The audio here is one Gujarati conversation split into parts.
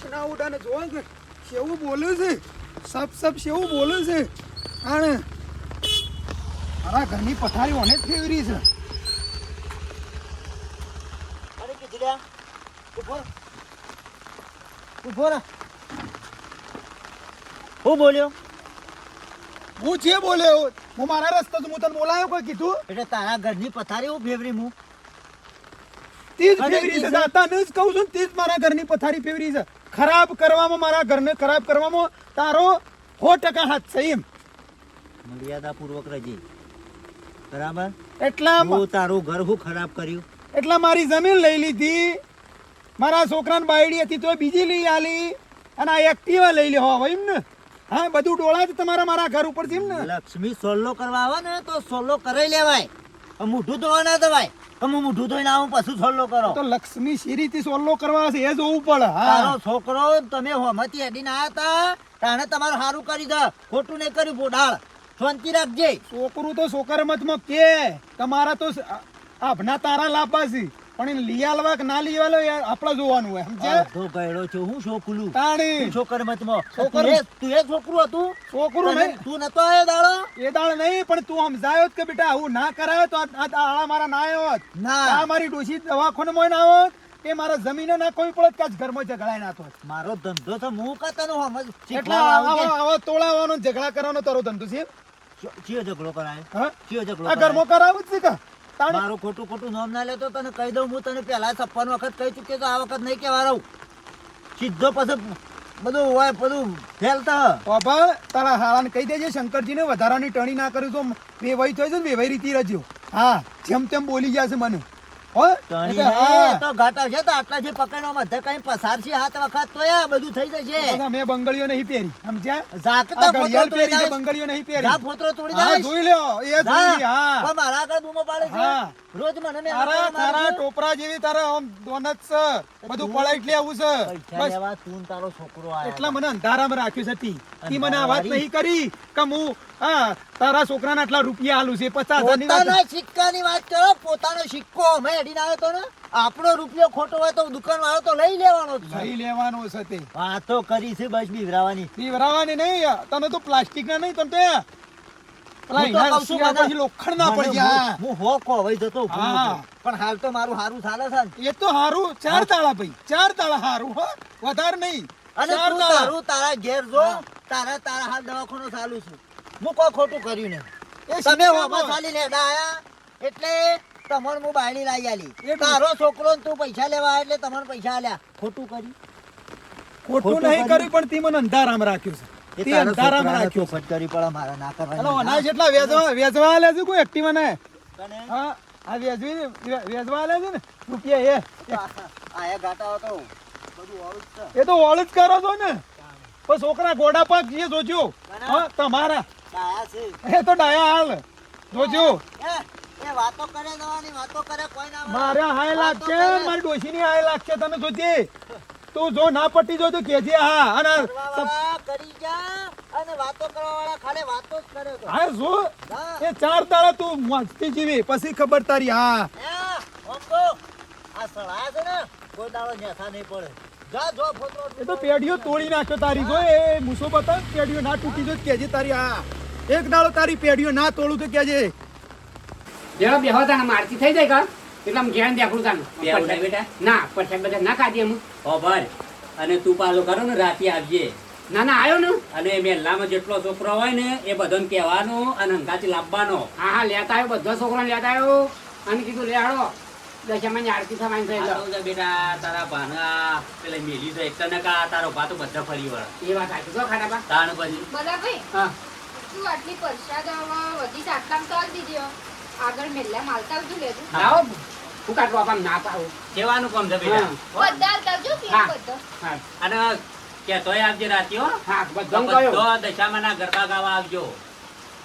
ના ઉડાને જો કે કેવું બોલે છે સબ કેવું બોલે છે આને મારા ઘરની પથારી ઓને જ ફેવરી છે. અરે કીધું ઉભો રે હું બોલ્યો હું જે બોલ્યો હું મારા રસ્તે હું તને બોલાયો કોઈ કીધું એટલે તારા ઘરની પથારી હું ફેવરી હું તીજ ફેવરી છે તને જ કહું છું તીજ મારા ઘરની પથારી ફેવરી છે. ખરાબ કરવામાં મારા ઘરને ખરાબ કરવામાં તારો 100% હાથ છે એમ મર્યાદા પૂર્વક રહેજે બરાબર. એટલા હું તારું ઘર હું ખરાબ કર્યું એટલા મારી જમીન લઈ લીધી મારા છોકરાને બાયડી હતી તો બીજી લઈ આલી અને આ એક્ટિવા લઈ લે હવે એમ ને હા બધું ડોળા જ તમારા મારા ઘર ઉપર છે એમ ને. લક્ષ્મી સોલ્લો કરવા આવે ને તો સોલ્લો કરી લેવાય મૂઠું ધોવા ના દવાય હું મૂઠું ધોઈને આવું પછી સોલ્લો કરો તો લક્ષ્મી શીરીથી સોલ્લો કરવા છે એ જોવું પડે. તારો હા છોકરો તમે હોમતી હેડીને આયા હતા તાણે તમારું સારું કરી દે ખોટું નહીં કર્યું બોડાળ શાંતિ રાખજે. છોકરું તો છોકરમતમાં કે તમારા તો આભના તારા લાભા છે પણ એને લઈ આલવા કે ના લઈ આલો આપણે જોવાનું હોય સમજ્યા. અડધો ગયડો છે હું છોકલું તાણી છોકર મતમાં છોકર તું એ છોકરું હતું છોકરું નહીં તું નતો આવ્યો દાડો એ દાળ નહીં પણ તું સમજાયો કે બેટા આવું ના કરાયો તો આ દાડા મારા ના આવ્યો હોત. ના આ મારી ડોશી દવાખાનામાં ના આવત કે મારા જમીને ના કોઈ પડત કે આજ ઘરમાં ઝઘડાય ના થોત. મારો ધંધો તો હું કતાનો સમજ એટલે આવા તોળાવાનો ઝઘડા કરવાનો તારો ધંધો છે ચિયો ઝઘડો કરાય હા ચિયો ઝઘડો આ ઘરમાં કરાવું જ છે કે તાણે મારું ખોટું નામ ના લેતો તને કહી દઉં હું તને પહેલા 56 વખત કહી ચૂક્યો તો આ વખત નહીં કહેવા રહું સીધો પછી બધું હોય બધું ફેલતા બાબા તારા હાળાને કહી દેજે શંકરજીને વધારાની ટણી ના કર્યું તો વેવાઈ થઈ છે ને વેવાઈ રીતિ રજો. હા જેમ તેમ બોલી ગયા છે મને હો ટણી તો ઘાટા છે તો આટલા જે પકડવા બધા કઈ પસાર છે 7 વખત તો આ બધું થઈ જશે. મેં બંગડીઓ નહીં પહેરી સમજ્યા ઝાકતા ઘડિયાળ ફોટો પહેરી છે બંગડીઓ નહીં પહેરી જા ફોટો તોડી હા દઈશ જોઈ લ્યો એ જોઈ હા પણ મારા આગળ બૂમો પાડે છે હા રોજ મને મેં તારા ટોપરા જેવી તારા આમ દોનત છે બધું પડાઈ એટલે આવું છે પૈસા બસ લેવા તું ને તારો છોકરો આયા એટલા મને અંધારામાં રાખ્યું છે તી મને આ વાત નહીં કરી કે હું હા તારા છોકરાને આટલા રૂપિયા આલું છે 50,000 ની વાત પોતાના સિક્કાની વાત કરો પોતાનો સિક્કો અમે હેડીને આવ્યો તો ને આપણો રૂપિયો ખોટો હોય તો દુકાન વાળો તો લઈ લેવાનો જ છે. લઈ લેવાનો છે તે વાતો કરી છે બસ બીવરાવાની પીવરાવાની નહીં તને તો પ્લાસ્ટિક ના નહીં તને તો પેલા હું તો ઈના કહું છું શિયા મને- પછી લોખંડ ના પડી જાય હું હો કોવાઈ જતો ઊભો હા. ઊભો. પણ હાલ તો મારું હારું ચાલે છે ને. એ તો હારું 4 તાળા ભાઈ 4 તાળા હારું હો વધારે નહીં અને 4 તું તાળા તારું તારા ઘેર જો તારા હાલ દવાખાનો ચાલુ છે હું કોઈ ખોટું કર્યું નહીં એ તમે શિક્ષામાં- હોમાં ચાલી લેડા આયા એટલે તમને હું બાયડી લાવી આલી એટલું. તારો છોકરો ને તું પૈસા લેવા આવ્યો એટલે તમને પૈસા આલ્યા ખોટું કર્યું ખોટું ખોટું નહીં કર્યું. કર્યું પણ તી મને અંધારામાં રાખ્યું એ છે તે તારા અંધારામાં છોકરાને રાખ્યું છે ચોખવટ કરવી પડે મારે ના હેલો કરવાની અનાજ એટલા વેચવા આલે છે કોઈ એક્ટિવા ને તને હા આ વેચવા આલે છે ને રૂપિયા આયા ગાટા હતો બધું ઓળું જ છે એ તો ઓળ જ કરો છો ને પણ છોકરા ગોડા પાક જે જોજો હા તમારા આયા છે એ તો ડાયા હાલ જોજો એ વાતો કરે જવાની વાતો કરે કોઈ ના મારે હાય લાગશે મારી ડોશીની હાય લાગશે તમે જોજે તું જો ના પટી જો તો કેજે હા અને કરવાવાળા કરી જા અને વાતો કરવાવાળા ખાલી વાતો જ કરે તો હા જો હા. એ 4 દાડા તું મસ્તી જીવી પછી ખબર તારી હા ઓમકો આ સળા છે ને કોઈ દાડો નેસા નહીં પડે જા જો ફોટો એ તો પેઢીઓ તોડી નાખ્યો તારી જો એ મૂસો બતાવ પેઢીઓ ના તૂટી જો તો કેજે તારી હા એક દાડો તારી પેઢીઓ ના તોડું તો કેજે જેવા બેહો તાને મારતી થઈ જાય કા એટલે આમ ઘેર દેખડું તાને બેહવું નહીં બેટા? ના પછી બધા ના ખાધી એમ ખબર અને તું પાલો કરો ને રાતે આવજે ના ના આવ્યો ને અને મેલામાં જેટલો છોકરો હોય ને એ બધાને કહેવાનો અને અંગાથી લાવવાનો હા હા લેતા આવ્યો બધા છોકરાને લેતા આવ્યો અને કીધું લે હાડો દશામાની આરતી થવાની થઈ આ ગયો તો છે બેટા તારા ભાના પેલા મેલી તો એક ને કા તારો ભા તો બધા ફરી વળે એ વાત સાચી જો ખાટા બા તાણ પછી બરાબર હા તું આટલી પરસાદ વધી આટલામાં તો આલ દીધી હો. આગળ મેલ્લા માલતા આવજો લેજો લાવો હું કાઢવા આમ ના પાડું કેવાનું કામ છે બેટા બધા આલતા આવજો કે હા. બધા અને કેતોય આવજે રાતે હો હા બધા કયો બધો દશામાના ગરબા ગાવા આવજો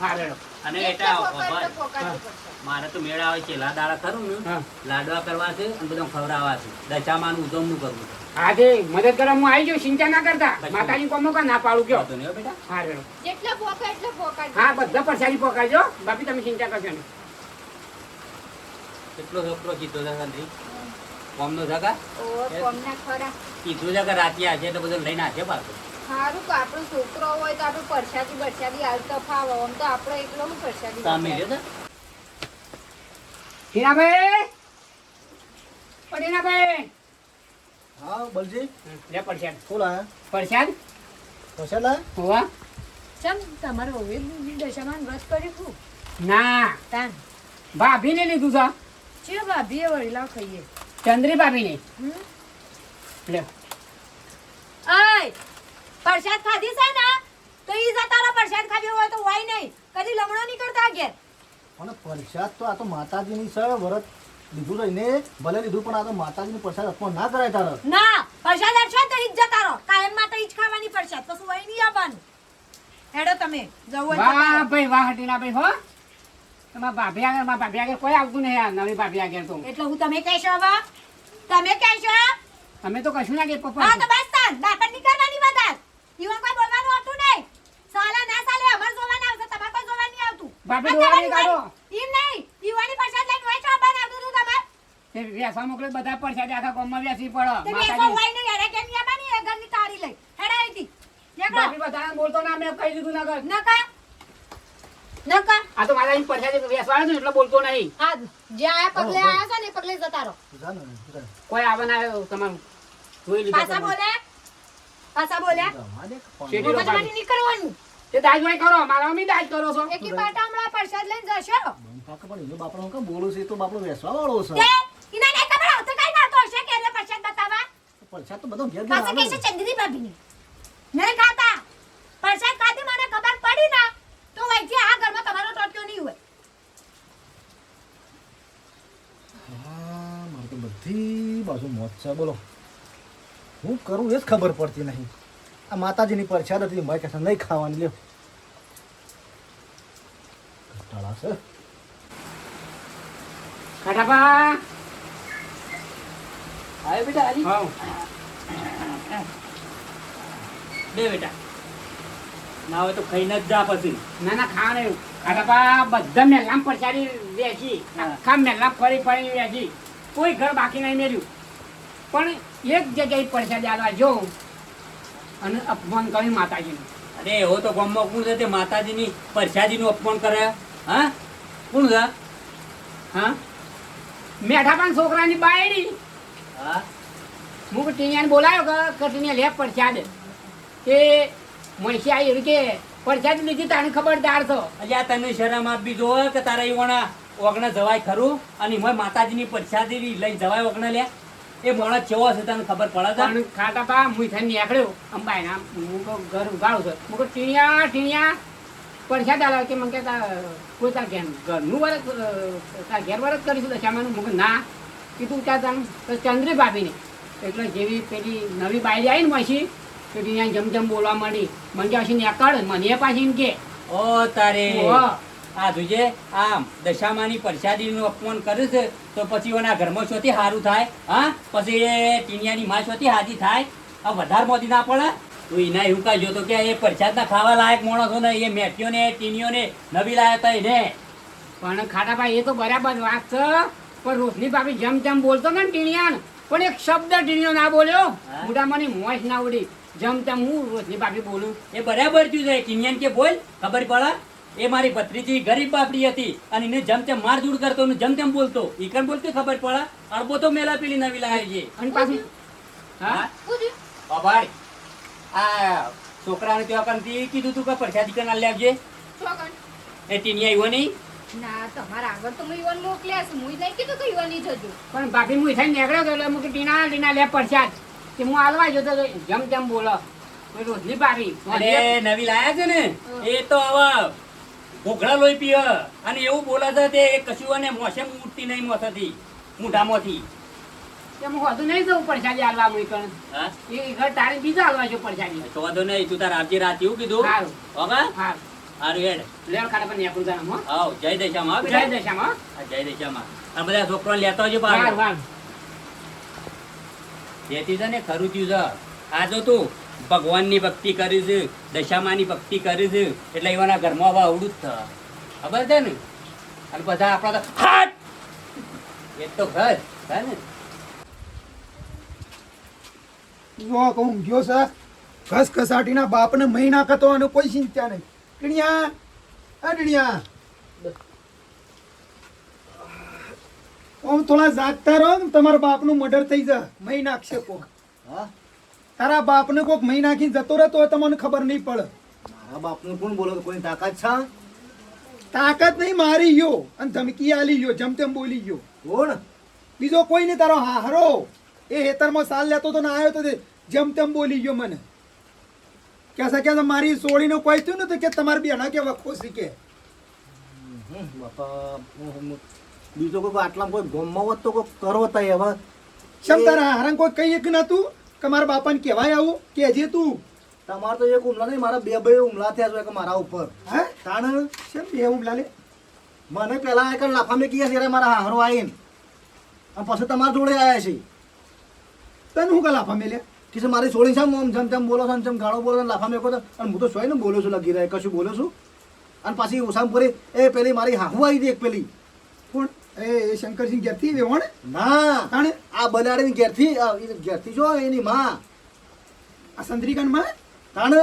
હા રેડો અને જેટલા એટા પોકાય ખબર, એટલા પોકાડવું પડશે. મારે તો મેળા આવે છે દાડા ખરું ને હા. લાડવા કરવા છે અને બધા ખવડાવવા છે દશામાનું ઉજવણું કરવું છે આજે મદદ કરવા હું આવી જાઉં ચિંતા ના કરતા માતાજી કોમો કા ના પાડું કયો વાંધો નહીં હો બેટા હા રેડો જેટલા પોકાય એટલા પોકાડજો. હા બધા પરસાદી પકાજો બાપી તમે ચિંતા કરશો નહીં કેટલો છોકરો કીધો છે સંધી કોમનો છે કા ઓ કોમના ખરા કીધું છે કે રાતે આજે તો બધું લઈને આવશે પાછું સારું કે આપણો છોકરો હોય તો આપણે પરસાદી બરસાદી હાલતો ફાવો આમ તો આપણે એકલો હું પરસાદી તમે બરસાદી. રહ્યો ટીનાભાઈ ઓ ટીનાભાઈ હા બલજી લે પરસાદ શું લાયા પરસાદ પૈસા લાયા હોવા ચમ તમારો હવે દશામાં વ્રત કર્યું છું ના તાન ભાભીને લીધું છે ચિયો ભાભીએ વળીલા ખાઈએ ચંદ્રી ભાભીને હમ? લે અય પ્રસાદ ખાધી છે ને તો ઈ જતારો પ્રસાદ ખાધ્યો હોય તો હોય નહીં કદી લમણો નહીં કરતા ઘેર અને પ્રસાદ તો આ તો માતાજીની છે વરત લીધું રહીને ભલે લીધું પણ આ તો માતાજીની પ્રસાદ અપમાન ના કરાય તારે ના પ્રસાદ હશે તો ઈ જ જતારો કાયમ માટે ઈ જ ખાવાની પ્રસાદ કશું હોય નહીં આવવાનું હેડો તમે જવું હોય તો વાહ જતારો. ભાઈ વાહ ટીનાભાઈ હો તમારા ભાભી આગળ કોઈ આવતું નહીં આ નવી ભાભી આગળ તો એટલે હું તમે કહેશો હવે તમે કહેશો અમે તો કશું ના કે હા પપ્પા તો બસ તાન બાપર ની કરવાની વાત ઈવન કોઈ બોલવાનું હતું નહીં સાલે ના સાલે અમાર જોવાનું આવશે તમારે કોઈ જોવાનું નહીં આવતું બાપે આ જોવાની તમારી કાઢો. એમ નહીં ઈવાની પ્રસાદ લઈને હોય છો બનાવતું તું તમે તે વેસવા મોકલે બધા પરસાદ આખા ગામમાં વેસી પડો તે બેસો માતાજી હોય નહીં યાર કેમ ની આબાની એ ઘરની તાળી લઈ હેડાઈ હતી દેખો ભાભી બધાને બોલતો ના મેં કહી દીધું ના કર નકા નકા આ તો માતાજી પરસાદ વેસવા છે એટલે બોલતો નહીં આ જે આયા પગલે આયા છે ને એ પગલે જતા રહો જા ને, જા. કોઈ આવવાના આવ્યો તમારું જોઈ લીધું પાછા તમે. બોલે પાછા બોલે જવા દે, શેઠી મગજ રોપાણી. મારી નીકળવાનું તે દાજભાઈ કરો મારા મમ્મી દાજ કરો છો એકી પાટા હમણાં પ્રસાદ લઈને જશો બંધ થાકે પણ એનો બાપડો કેમ બોલું છે એ તો બાપડો વેસવા વાળો છે તે ઈના નહીં ખબર આવતો કઈ નાતો હશે કે એને પ્રસાદ બતાવવા પ્રસાદ તો બધો ઘેર ઘેર પાછા આલે કહેશે ને. ચંદ્રી ભાભીની નહીં ખાતા પ્રસાદ ખાધી મને ખબર પડી ના તો વૈથી આ ઘરમાં તમારો ટોટ્યો નહીં હોય હા મારે તો બધી બાજુ મોત છે બોલો હું કરું એ જ ખબર પડતી નહીં આ માતાજીની પ્રસાદ હતી મારે કહેશે નહીં ખાવાની લ્યો કંટાળા છે ખાટાપા આવે બેટા હરી હાઉ. બે બેટા ના હોય તો ખાઈને જ જા પછી ના ના ખાવા નહીં ખાટાપા બધા મેલામ પરસાદી વેચી આખા મેલામ ફરી ફરી વેચી કોઈ ઘર બાકી નહીં મેળ્યું પણ એક જગ્યાએ પરસાદી આલવા જો અને અપમાન કર્યું માતાજીનું અરે એવો તો ગામમાં કોણ છે તે માતાજીની પ્રસાદીનું અપમાન કરે હા કોણ છે હા મેઠાપાન છોકરાની બાયડી હા હું ટીનિયાને બોલાયો કે ટીનિયા લે પરસાદ એ મણસી આવી કે પરસાદ લીધી તાને ખબરદાર છો અલ્યા તને શરમ આપવી જો કે તારા એવાના ઓગણા જવાય ખરું અને એમાં માતાજીની પ્રસાદી લઈ જવાય ઓગણા લે એ માણસ કેવો છે તને ખબર પડે છે પણ ખાટાપા મુઈ થઈને નીકળ્યો અંબાઈ ના હું કહું ઘર ઉગાડું છું હું કહું ટીણિયા પરસાદ આલો કે મને કે કોઈ તાર ઘરનું વરસ તાર ઘેર વરસ કરીશું દશામાનું હું કહું ના કીધું ત્યાં તારું તો ચંદ્રી ભાભીને એટલે જેવી પેલી નવી બાયડી આવી ને મસી તો ટીણિયા જમ બોલવા માંડી મને કે હસી નીકળ મને પાછી એમ કે ઓ તારે ઓહો. આ જોજે આમ દશામાની પ્રસાદીનું અપમાન કરે છે તો પછી એના ઘરમાં શોથી સારું થાય હા પછી એ ટીનિયાની માં શોથી હાજી થાય આ વધારે મોતી ના પડે તો એના એવું કાઢ્યો તો કે એ પ્રસાદના ખાવા લાયક માણસો ને એ મેઠીઓને ટીનીઓને નવી લાયા હતા એને પણ ખાટાભાઈ એ તો બરાબર વાત છે પણ રોશની ભાભી જમ બોલતો ને ટીણિયાને પણ એક શબ્દ ટીણિયો ના બોલ્યો હા? મોઢામાંની મોજ ના ઉડી જમ હું રોશની ભાભી બોલું એ બરાબર થયું છે ટીનિયાને કે બોલ ખબર પડે એ મારી ભત્રીજી ગરીબ બાપડી હતી અને એને જેમ તેમ માર દૂર કરતો ને જેમ તેમ બોલતો ઈકન બોલતો ખબર પડે અડબો તો મેલા પેલી નવી લાવી છે અને પાછું હા પૂછ્યું અભાડ આ છોકરાને ત્યાં કંથી કીધું તું કે પ્રસાદી કના લેવજે છોકન એ ટીનિયા આવ્યો નહીં ના તમારા આગળ તો હું ઈવન મોકલ્યા છે હું નહીં કીધું કે ઈવન નહીં જજો પણ ભાભી હું થઈને નીકળ્યો તો એટલે હું ટીના લે પરસાદ કે હું હાલવા જતો તો જમ તેમ બોલો કોઈ રોશની ભાભી અરે નવી લાયા છે ને એ તો હવે ઘોઘડા લોહી પીએ અને એવું બોલે છે તે કશું અને મોસે મૂર્તિ નહીં મોસાથી મૂઢામાંથી તેમ હું હતું નહીં જવું પરસાદી હાલવા મૂકણ હા એ ઘર તારે બીજા હાલવા છે પરસાદી તો વાંધો નહીં તું તાર આવજે રાત એવું કીધું સારું હોગા હા સારું હેડ લેણ ખાટા પર નીકળું જાણ હો આવ જય દશામાં હો જય બેટા. દશામાં હા, જય દશામાં આ બધા છોકરાને લેતા આવજો વાર બહાર વાર જેથી છે ને ખરું થયું છે આ જો તું ભગવાનની ભક્તિ કરી છે દશામાની ભક્તિ કરી છે એટલે એવાના ઘરમાં હવે અવડું જ થાય ખબર છે ને અને બધા આપણા તો હાટ એ તો ઘર થાય ને જો કહું ગયો સર ઘસઘસાટીના બાપને મહિના કતો અને કોઈ ચિંતા નહીં. ટીણિયા આ ટીણિયા ઓમ થોડા જાગતા રહો ને તમારા બાપનું મર્ડર થઈ જાય મહી નાખશે કોક. હા તારા બાપને કોક મહી નાખી જતો રહેતો હોય તમને ખબર નહીં પડે. મારા બાપનું કોણ બોલો તો કોઈની તાકાત છે તાકાત નહીં મારી ગયો અને ધમકી આલી ગયો જેમ તેમ બોલી ગયો. કોણ બીજો કોઈ નહીં તારો હારો એ હેતરમાં સાલ લેતો તો ને આવ્યો તો તે જેમ તેમ બોલી ગયો મને. ક્યાં મારી સોળીનો કોઈ થયું ને તો કે તમારે બેના કે વખો શીખે. બાપા બીજો કોઈ આટલા કોઈ ગોમમાં હોત તો કોઈ કરો તય હવે શમ તારા હારાં કોઈ કઈ એક નતું કે મારા બાપાને કહેવાય આવું કે જે તું તમારે તો એક હુમલા નહીં મારા બે હુમલા થયા છે કે મારા ઉપર હે તાણ શેમ બે હુમલા લે મને પેલા એક લાફા મેં કીયા છે મારા હારો આવીને અને પછી તમારા જોડે આવ્યા છે તને હું કલાફા મેલે કે છે મારી છોડી છે આમ જેમ તેમ બોલો છો જેમ ગાળો બોલો છો લાફા મેકો છો અને હું તો સોય ને બોલું છું લગી રહે કશું બોલું છું અને પાછી ઉસામપુરી એ પેલી મારી હાહુ આવી હતી એક પેલી કોણ એ શંકરસિંહ ઘેરથી વેવણ ના તાણે આ બલાડીની ઘેરથી જો એની માં આ સંદ્રિકાનમાં તાણ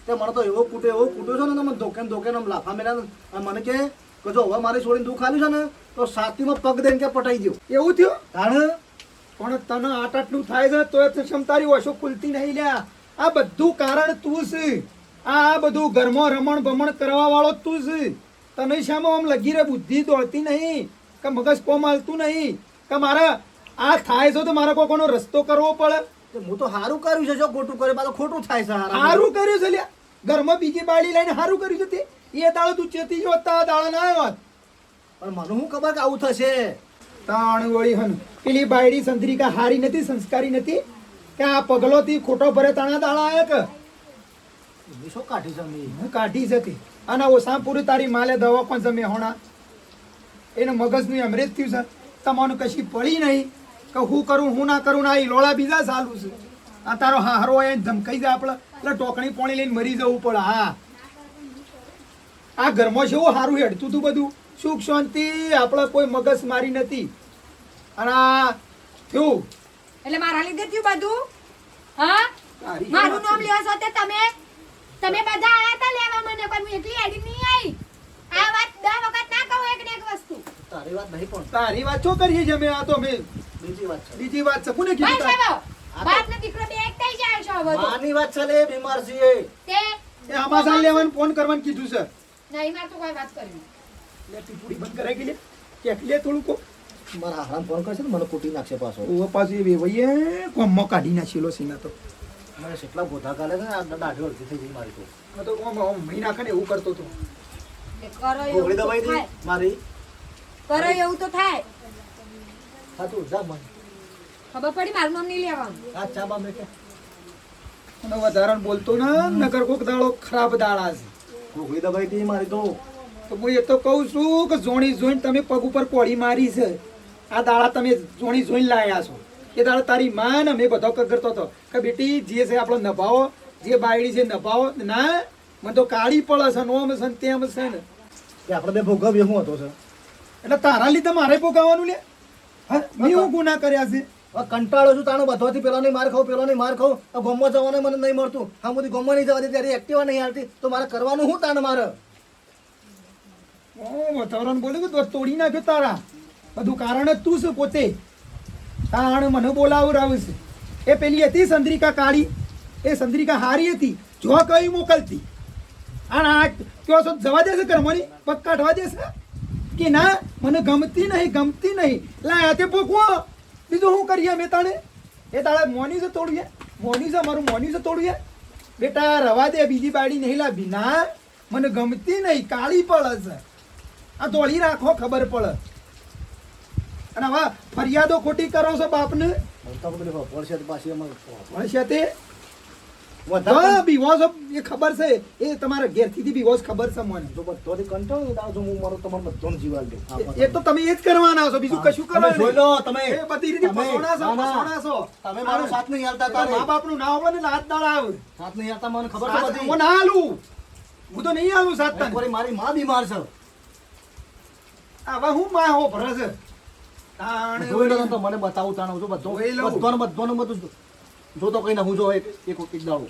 તે મને તો એવો કૂટ્યો છે ને મને ધોકે આમ લાફા મેળ્યા અને મને કે જો હવે મારી છોડીને દુઃખ આલ્યું છે ને તો સાતીમાં પગ દઈને કે પટાઈ દો એવું થયું તાણ પણ તને આટલું થાય છે તો ક્ષમતારી ઓછો ખુલતી નહીં લ્યા. આ બધું કારણ તું છે. આ બધું ઘરમાં રમણ ભમણ કરવા વાળો તું છે. તને શામાં આમ લગી રે બુદ્ધિ દોડતી નહીં કે મગજ કોમ હાલતું નહીં કે મારે આ થાય છે તો મારે કોઈનો રસ્તો કરવો પડે. હું તો સારું કર્યું છે જો ખોટું કરે પાછું ખોટું થાય છે સારું કર્યું છે લ્યા. ઘરમાં બીજી બાળી લઈને સારું કર્યું છે તે એ દાડો તું ચેતી જો દાડા ના આવ્યો પણ મને શું ખબર કે આવું થશે તાણ વળી હન પેલી બાયડી સંત્રિકા હારી નથી સંસ્કારી નથી કે આ પગલોથી ખોટો ભરે તાણા દાડા આયા કે શું કાઢી છે મેં હું કાઢી જતી અને ઓસા પૂરી તારી માલે દવા પણ જમે હોણા એને મગજનું એમરેજ થયું છે તમારું કશી પડી નહીં કે હું કરું હું ના કરું ના એ લોળા બીજા ચાલુ છે. આ તારો હારો એ ધમકાઈ જાય આપણે એટલે ટોકણી પોણી લઈને મરી જવું પડે. હા આ ઘરમાં છે એવું સારું હેડતું તું બધું સુખ શાંતિ આપણે કોઈ મગજ મારી નથી અને આ થયું એટલે મારા લીધે થયું બધું હા તારી મારું નામ લેવા છો તે તમે બધા આયા તા લેવા મને પણ હું એકલી આડી નહીં આવી. આ વાત 10 વખત ના કહું એક ને એક વસ્તુ. તારી વાત નહીં પણ તારી વાત શું કરીએ છીએ અમે આ તો અમે બીજી વાત છે બીજી વાત છે કોને ભાઈ કીધું તારે? સાહેબ બાપ ને દીકરો બે એક થઈ જાય છો હવે તો. માની વાત છે લે બીમાર છે તે એ અમાસાન લેવાનું ફોન કરવાનું કીધું છે નહીં માર તો કોઈ વાત કરવી. લે ટીપુડી બંધ કરાઈ ગઈ લે કે લે થોડું કો મારા હારામ ફોન કરશે ને મને કૂટી નાખશે પાછો ઓ પાછી વેવઈએ કોમમાં કાઢી નાખેલો છે ના તો મને કેટલા ગોધા કાલે છે ને આ દાઢી અડધી થઈ ગઈ મારી તો આ તો આમ મહિના ખને એવું કરતો હતો એ કરો ગોળી એવું તો દવાઈ થાય. દી મારી કરો એવું તો થાય. હા તું જા મને ખબર પડી મારું નામ નહીં લેવાનું. આ ચા બા મેં કે અને વધારાને બોલતો ના નકર કોક દાડો ખરાબ દાડા છે. ગોળી દવાઈ દી મારી તો તો હું એ તો કહું છું કે જોણી જોઈને તમે પગ ઉપર કોળી મારી છે. આ દાડા તમે જોણી જોઈને લાયા છો. એ દાડા તારી માં ને મેં બધો કરતો હતો કે બેટી જે છે આપણો નભાવો જે બાયડી છે નભાવો ના મને તો કાળી પડે છે નોમ છે ને તેમ છે ને કે આપણે બે ભોગવ્યો શું હતો છે એટલે તારા લીધે મારે ભોગાવાનું લે હા મેં હું ગુના કર્યા છે હવે કંટાળો છું તાનો બધવાથી પેલો નહીં માર ખાવ પેલો નહીં માર ખાવ આ ગોમમાં જવાનું મને નહીં મળતું હા બધી ગોમમાં નહીં જવાતી ત્યારે એક્ટિવા નહીં હાલતી તો મારે કરવાનું શું તાને મારે ઓ વાતાવરણ બોલે કે તોડી નાખ્યો તારા બધું કારણ જ તું છે પોતે તાણ મને બોલાવરાવે છે એ પેલી હતી સંદ્રિકા કાળી એ સંદ્રિકા હારી હતી જો કઈ મોકલતી અને આ કયો છો જવા દેશે ઘરમાંની પગ કાઢવા દેશે કે ના મને ગમતી નહીં લાયા તે પોકવો બીજું શું કરીએ મેં તાણે એ તાળે મોની છે તોડ્યું મોની છે મારું મોની છે તોડ્યું બેટા રવા દે બીજી બાળી નહીં લાવી ના મને ગમતી નહીં કાળી પડે છે આ દોડી રાખો ખબર પડે અને હવે ફરિયાદો ખોટી કરો છો બાપને મળતા પેલી પડશે તો પાછી અમારે વળશે તે વધારે હા બીવોસ એ ખબર છે એ તમારા ઘેરથી બીવોસ ખબર છે મને જો બધોથી કંટાળો ને તો હું મારું તમારું બધોને જીવાલ દઉં એ તો તમે એ જ કરવાના છો બીજું કશું તમે જોઈ લો કરવાનું તમે એ બધી રીતે તમે- ફસોણા છો ના, ના. ફસોણા છો તમે મારો સાથ નહીં હાલતા તારા તારે મા બાપનું નામ આવે ને લાત દાડા આવે સાથ નહીં હાલતા મને ખબર છે સાત બધી હું ના હાલું હું તો નહીં હાલું સાત તને એકવારી મારી માં બીમાર છે હવે હું માં હો ભરે છે તાણ જોઈ લો તો મને બતાવું તાણ બધું જોઈ લઉં. બધું બધું જો તો કઈ ના હું જો એક દાડો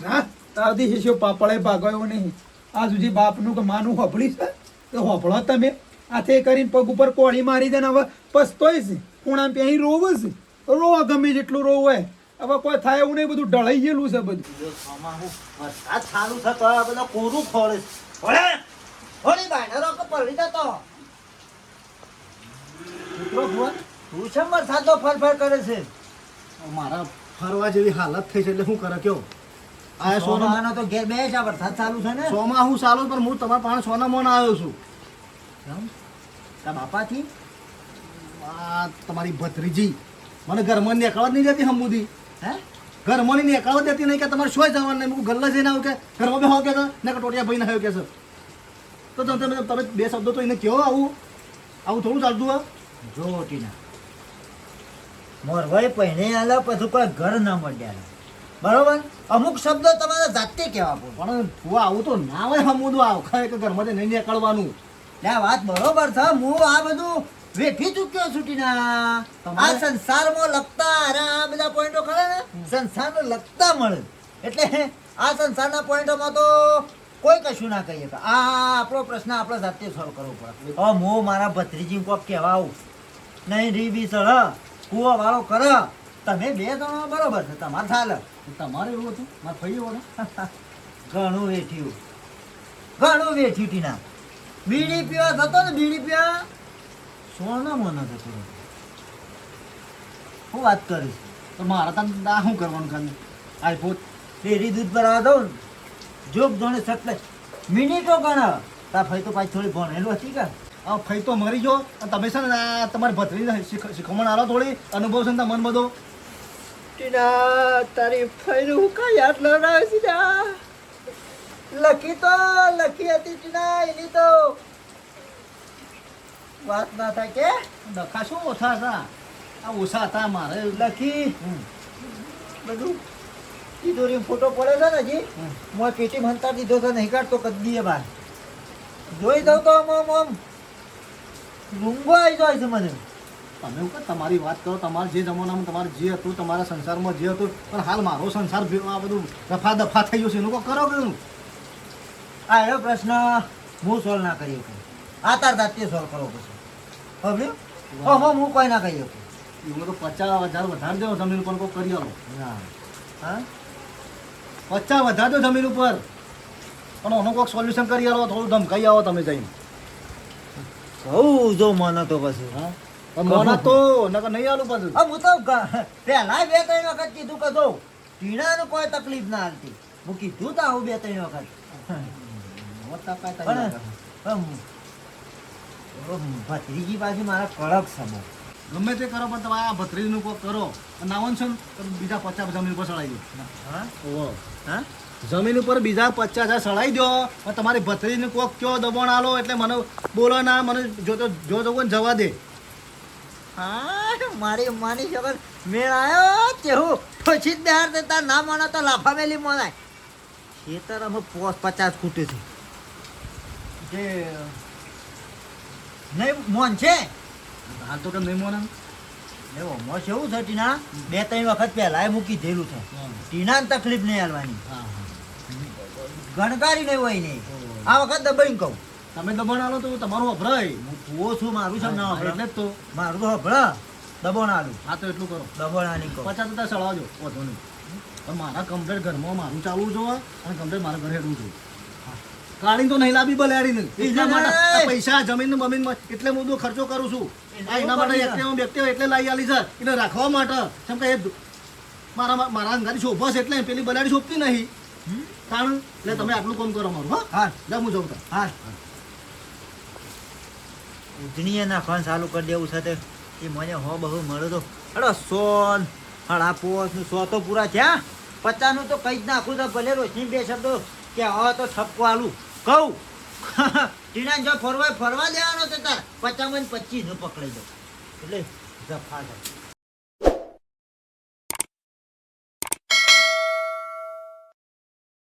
હા તાવથી શિષ્યો પાપડે ભાગાયો નહીં આ સુધી બાપનું કે માનું હોભળી છે તો હોભળો તમે હાથે કરીને પગ ઉપર કોળી મારી દે ને હવે પસ્તોય છે ખૂણામાં ત્યાં રોવ છે રોવા ગમે જેટલું રોવ હોય હવે કોઈ થાય એવું નહીં બધું ઢળાઈ ગયેલું છે બધું જો સોમાહુ વરસાદ ચાલુ છે તો આ બધા કોરું ખોળે છે. ભલે થોડી બાયણરો કે પડી જતો મિત્રો ભુવન તું શેમ વરસાદનો ફરફર કરે છે? મારા ફરવા જેવી હાલત થઈ છે એટલે શું કરે કયો આ સોમાનો તો ઘેર બે છે વરસાદ ચાલુ છે ને સોમાં હું ચાલુ પણ હું તમારા પાસે સોના મોન આવ્યો છું કેમ? તારા બાપાથી આ તમારી ભત્રીજી મને ઘરમાં નીકળવા જ નહીં દેતી હમુદી હે ઘરમાં નહીં નીકળવા દેતી નહીં કે તમારે શું જવાનું નહીં હું ગલ્લા જઈને આવું કે ઘરમાં બેહો કે ને ટોટિયા ભાઈ ના કે છે તો તમે બે શબ્દો તો એને કહો આવું થોડું ચાલતું હોય જો ટીના મોરવાઈ પહેણે આલે પછી કોઈ ઘર ના મળ્યા બરોબર અમુક શબ્દો તમારે જાતે કહેવા પડે પણ હું આવું તો ના હોય હમુદું આવ ખાય કે ઘરમાંથી નહીં નીકળવાનું આ વાત બરોબર છે હું આ બધું વેઠી ચૂક્યો છું ટીના આ સંસારમાં લગતા અરે આ બધા પોઈન્ટો ખરા ને સંસારને લગતા મળે એટલે આ સંસારના પોઈન્ટોમાં તો કોઈ કશું ના કહીએ આ આપણો પ્રશ્ન આપણે જાતે સોલ્વ કરવો પડે હવે હું મારા ભત્રીજી કોક કહેવા આવું નહીં રી બી સળ કૂવો વાળો કર તમે બે જણા બરોબર છે તમારે ચાલે તમારે એવું હતું મારે ફઈ એવું ઘણું વેઠ્યું ટીના બીડી પીવા થતો ને બીડી પીવા સોના મોનો થતો હું વાત કરીશ તો મારા તને શું કરવાનું ખાલી આઈફોન ડેરી દૂધ પર આવવા દઉં જોગ જોણે સટલે મિનિટો ગણ તા ફઈ તો પાછી થોડી ભણેલું હતી કે આ ફઈ તો મરી ગયો અને તમે છે ને આ તમારી ભત્રીને શીખમણ આલો થોડી અનુભવ છે ને મન બધો ટીના તારી ફઈનું હું કાંઈ યાદ લડાવે છે લખી હતી ટીના એની તો વાત ના થાય કે ડખા શું ઓછા હતા આ ઓછા હતા મારે લખી બધું તિજોરી ફોટો પડે છે ને હજી મોં પેટી ભણતા દીધો છે નહીં કાઢતો કદીએ બાર જોઈ દઉં તો આમ રૂંગો આવી જાય છે મને તમે એવું કે તમારી વાત કરો તમારે જે જમાનામાં તમારે જે હતું તમારા સંસારમાં જે હતું પણ હાલ મારો સંસાર આ બધું દફા દફા થઈ ગયું છે એનું કોઈ કરો કે આ એવો પ્રશ્ન હું સોલ્વ ના કરી શકું આ તાર જાતે સોલ્વ કરવો પડશે હવે હું કોઈ ના કહી શકું એમાં તો 50,000 વધારી દો જમીન ઉપર કોઈ કરી આલો ના હા 50 વધારી દો જમીન ઉપર પણ એનું કોઈક સોલ્યુશન કરી આલો થોડું ધમકાઈ આવો તમે જઈને કહું જો મને તો પછી હા મોના તો નકર નહીં આલું પાછું હું તો પહેલા 2-3 વખત કીધું કે જો ટીણાને કોઈ તકલીફ ના હાલતી હું કીધું તો આવું 2-3 વખત ભત્રીજી પાછી મારા કડક સમો ગમે તે કરો પણ તમારે આ ભત્રીજનું કોઈક કરો નાવન છે ને તો બીજા 50 જમીન ઉપર સળાઈ દો હા ઓહો હા જમીન ઉપર બીજા 50,000 સળાઈ દો પણ તમારી ભત્રીજને કોક કયો દબાણ આલો એટલે મને બોલો ના મને જો ને જવા દે હા મારી માની ખબર મેળ આવ્યો કેવું પછી જ બહાર દેતા ના માનો તો લાફા મેલી મોનાય ખેતર અમે 50 ખૂટે છે જે નહીં મોન છે હાલ તો કેમ નહીં મોના એવો મોસ એવું છે ટીના 2-3 વખત પહેલા મૂકી દેલું છે ટીનાને તકલીફ નહીં હાલવાની હા ગણકારી નહીં હોય નહીં આ વખત દબાઈને કહું તમે દબાણ આલો તો તમારું અભરાય હું કુવો છું મારું છે ના એટલે જ તો મારું તો હભળા દબાણ આલું હા તો એટલું કરો દબાણ આલી કહું 50 તો સળાવજો વાંધો નહીં પણ મારા કમ્પ્લેટ ઘરમાં મારું ચાલવું જોવા અને કમ્પ્લેટ મારા ઘરે હેડવું જોઈએ કાઢી તો નહીં લાવી બલાડીને એટલા માટે આ પૈસા જમીન બમીન એટલે હું બધો ખર્ચો કરું છું આ એના માટે વ્યક્તિ એટલે લાવી આલી છે એને રાખવા માટે કેમ કે એ મારા અંગારી શોભા છે એટલે પેલી બલાડી શોભતી નહીં કારણ એટલે તમે આટલું કામ કરો મારું હા હા લે હું જઉં તા હા ઉજણીએ નાખવાનું ચાલુ કરી દેવું છે તે એ મને હો બહુ મળ્યો તો અરે 100 સાડા 5 100 તો પૂરા થયા 50 નું તો કઈ જ નાખું તો ભલે રોશની 2 શબ્દો કે હવે તો ઠપકો આલું કહું ટીના જો ફરવા દેવાનો છે તાર 50 માં 25 નું પકડાઈ દો એટલે જફા થાય